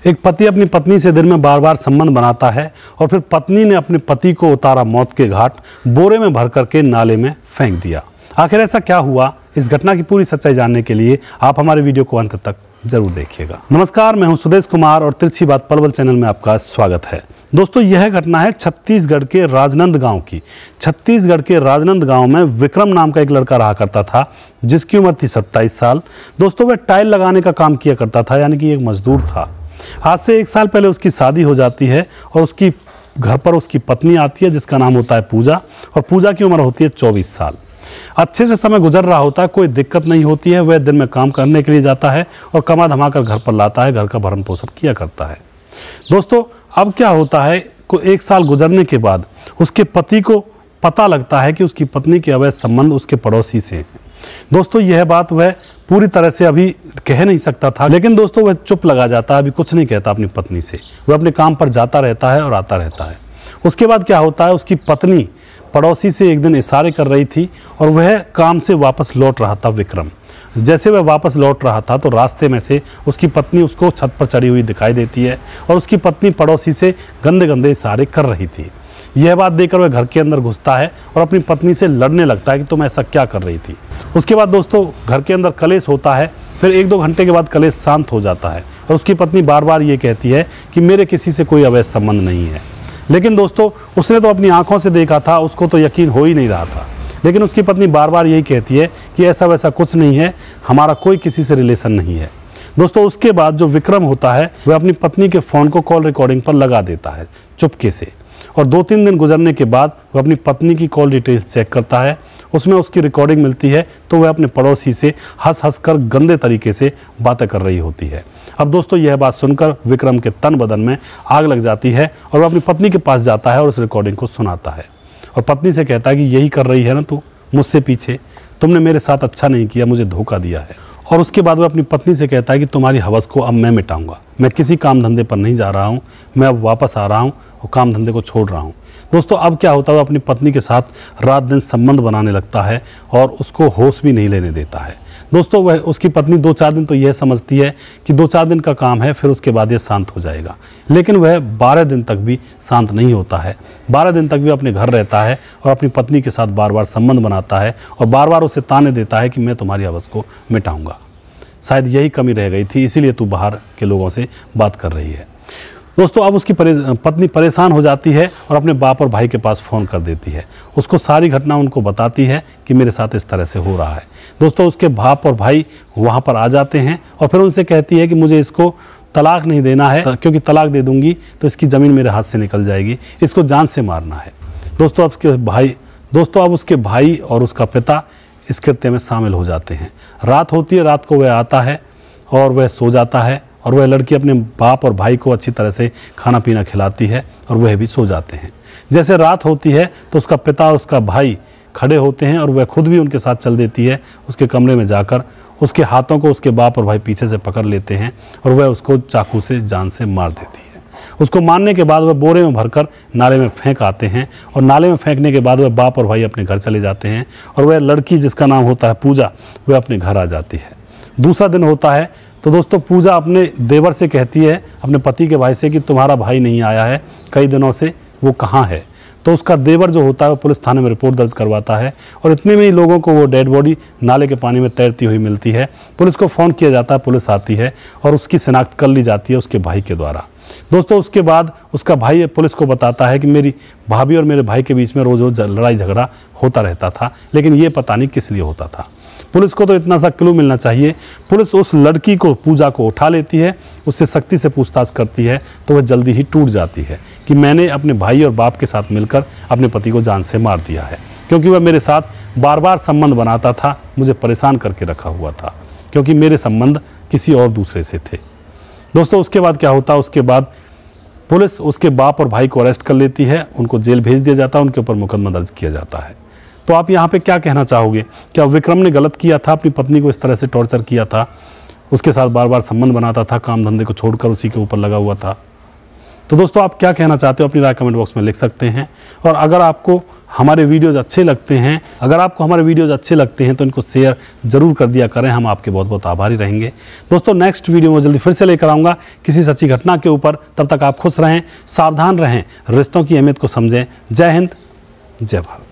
एक पति अपनी पत्नी से दिन में बार बार संबंध बनाता है और फिर पत्नी ने अपने पति को उतारा मौत के घाट, बोरे में भर करके नाले में फेंक दिया। आखिर ऐसा क्या हुआ, इस घटना की पूरी सच्चाई जानने के लिए आप हमारे वीडियो को अंत तक जरूर देखिएगा। नमस्कार, मैं हूं सुदेश कुमार और तिरछी बात पलवल चैनल में आपका स्वागत है। दोस्तों, यह घटना है छत्तीसगढ़ के राजनंद गांव की। छत्तीसगढ़ के राजनंद गांव में विक्रम नाम का एक लड़का रहा करता था, जिसकी उम्र थी 27 साल। दोस्तों, वह टाइल लगाने का काम किया करता था, यानी कि एक मजदूर था। आज से 1 साल पहले उसकी शादी हो जाती है और उसकी घर पर उसकी पत्नी आती है, जिसका नाम होता है पूजा, और पूजा की उम्र होती है 24 साल। अच्छे से समय गुजर रहा होता है, कोई दिक्कत नहीं होती है। वह दिन में काम करने के लिए जाता है और कमा धमा कर घर पर लाता है, घर का भरण पोषण किया करता है। दोस्तों, अब क्या होता है, 1 साल गुजरने के बाद उसके पति को पता लगता है कि उसकी पत्नी के अवैध संबंध उसके पड़ोसी से हैं। दोस्तों, यह बात वह पूरी तरह से अभी कह नहीं सकता था, लेकिन दोस्तों वह चुप लगा जाता है, अभी कुछ नहीं कहता अपनी पत्नी से। वह अपने काम पर जाता रहता है और आता रहता है। उसके बाद क्या होता है, उसकी पत्नी पड़ोसी से एक दिन इशारे कर रही थी और वह काम से वापस लौट रहा था विक्रम। जैसे वह वापस लौट रहा था तो रास्ते में से उसकी पत्नी उसको छत पर चढ़ी हुई दिखाई देती है और उसकी पत्नी पड़ोसी से गंदे गंदे इशारे कर रही थी। यह बात देखकर वह घर के अंदर घुसता है और अपनी पत्नी से लड़ने लगता है कि तुम ऐसा क्या कर रही थी। उसके बाद दोस्तों घर के अंदर कलेश होता है। फिर 1-2 घंटे के बाद कलेश शांत हो जाता है और उसकी पत्नी बार बार ये कहती है कि मेरे किसी से कोई अवैध संबंध नहीं है। लेकिन दोस्तों उसने तो अपनी आंखों से देखा था, उसको तो यकीन हो ही नहीं रहा था। लेकिन उसकी पत्नी बार बार यही कहती है कि ऐसा वैसा कुछ नहीं है, हमारा कोई किसी से रिलेशन नहीं है। दोस्तों, उसके बाद जो विक्रम होता है वह अपनी पत्नी के फ़ोन को कॉल रिकॉर्डिंग पर लगा देता है चुपके से, और 2-3 दिन गुजरने के बाद वह अपनी पत्नी की कॉल डिटेल्स चेक करता है। उसमें उसकी रिकॉर्डिंग मिलती है तो वह अपने पड़ोसी से हंस कर गंदे तरीके से बातें कर रही होती है। अब दोस्तों यह बात सुनकर विक्रम के तन बदन में आग लग जाती है और वह अपनी पत्नी के पास जाता है और उस रिकॉर्डिंग को सुनाता है और पत्नी से कहता है कि यही कर रही है ना तू मुझसे पीछे, तुमने मेरे साथ अच्छा नहीं किया, मुझे धोखा दिया है। और उसके बाद वह अपनी पत्नी से कहता है कि तुम्हारी हवस को अब मैं मिटाऊंगा, मैं किसी काम धंधे पर नहीं जा रहा हूँ, मैं अब वापस आ रहा हूँ और काम धंधे को छोड़ रहा हूँ। दोस्तों, अब क्या होता है, वह अपनी पत्नी के साथ रात दिन संबंध बनाने लगता है और उसको होश भी नहीं लेने देता है। दोस्तों, वह उसकी पत्नी 2-4 दिन तो यह समझती है कि 2-4 दिन का काम है, फिर उसके बाद ये शांत हो जाएगा। लेकिन वह 12 दिन तक भी शांत नहीं होता है। 12 दिन तक भी अपने घर रहता है और अपनी पत्नी के साथ बार बार संबंध बनाता है और बार बार उसे ताने देता है कि मैं तुम्हारी हवस को मिटाऊंगा। शायद यही कमी रह गई थी, इसीलिए तू बाहर के लोगों से बात कर रही है। दोस्तों, अब उसकी पत्नी परेशान हो जाती है और अपने बाप और भाई के पास फ़ोन कर देती है। उसको सारी घटना उनको बताती है कि मेरे साथ इस तरह से हो रहा है। दोस्तों, उसके बाप और भाई वहाँ पर आ जाते हैं और फिर उनसे कहती है कि मुझे इसको तलाक नहीं देना है, क्योंकि तलाक दे दूंगी तो इसकी ज़मीन मेरे हाथ से निकल जाएगी, इसको जान से मारना है। दोस्तों, अब उसके भाई और उसका पिता इस कृत्य में शामिल हो जाते हैं। रात होती है, रात को वह आता है और वह सो जाता है और वह लड़की अपने बाप और भाई को अच्छी तरह से खाना पीना खिलाती है और वह भी सो जाते हैं। जैसे रात होती है तो उसका पिता और उसका भाई खड़े होते हैं और वह खुद भी उनके साथ चल देती है। उसके कमरे में जाकर उसके हाथों को उसके बाप और भाई पीछे से पकड़ लेते हैं और वह उसको चाकू से जान से मार देती है। उसको मारने के बाद वह बोरे में भरकर नाले में फेंक आते हैं और नाले में फेंकने के बाद वह बाप और भाई अपने घर चले जाते हैं और वह लड़की जिसका नाम होता है पूजा, वह अपने घर आ जाती है। दूसरा दिन होता है तो दोस्तों पूजा अपने देवर से कहती है, अपने पति के भाई से, कि तुम्हारा भाई नहीं आया है कई दिनों से, वो कहाँ है। तो उसका देवर जो होता है वो पुलिस थाने में रिपोर्ट दर्ज करवाता है और इतने में ही लोगों को वो डेड बॉडी नाले के पानी में तैरती हुई मिलती है। पुलिस को फ़ोन किया जाता है, पुलिस आती है और उसकी शिनाख्त कर ली जाती है उसके भाई के द्वारा। दोस्तों, उसके बाद उसका भाई पुलिस को बताता है कि मेरी भाभी और मेरे भाई के बीच में रोज़ रोज़ लड़ाई झगड़ा होता रहता था, लेकिन ये पता नहीं किस लिए होता था। पुलिस को तो इतना सा क्लू मिलना चाहिए। पुलिस उस लड़की को, पूजा को, उठा लेती है, उससे सख्ती से पूछताछ करती है तो वह जल्दी ही टूट जाती है कि मैंने अपने भाई और बाप के साथ मिलकर अपने पति को जान से मार दिया है, क्योंकि वह मेरे साथ बार बार संबंध बनाता था, मुझे परेशान करके रखा हुआ था, क्योंकि मेरे संबंध किसी और दूसरे से थे। दोस्तों, उसके बाद क्या होता है, उसके बाद पुलिस उसके बाप और भाई को अरेस्ट कर लेती है, उनको जेल भेज दिया जाता है, उनके ऊपर मुकदमा दर्ज किया जाता है। तो आप यहाँ पे क्या कहना चाहोगे, क्या विक्रम ने गलत किया था, अपनी पत्नी को इस तरह से टॉर्चर किया था, उसके साथ बार बार संबंध बनाता था, काम धंधे को छोड़कर उसी के ऊपर लगा हुआ था? तो दोस्तों, आप क्या कहना चाहते हो अपनी राय कमेंट बॉक्स में लिख सकते हैं। और अगर आपको हमारे वीडियोज़ अच्छे लगते हैं, अगर आपको हमारे वीडियोज़ अच्छे लगते हैं तो इनको शेयर ज़रूर कर दिया करें, हम आपके बहुत बहुत आभारी रहेंगे। दोस्तों नेक्स्ट वीडियो में जल्दी फिर से लेकर आऊँगा किसी सच्ची घटना के ऊपर। तब तक आप खुश रहें, सावधान रहें, रिश्तों की अहमियत को समझें। जय हिंद, जय भारत।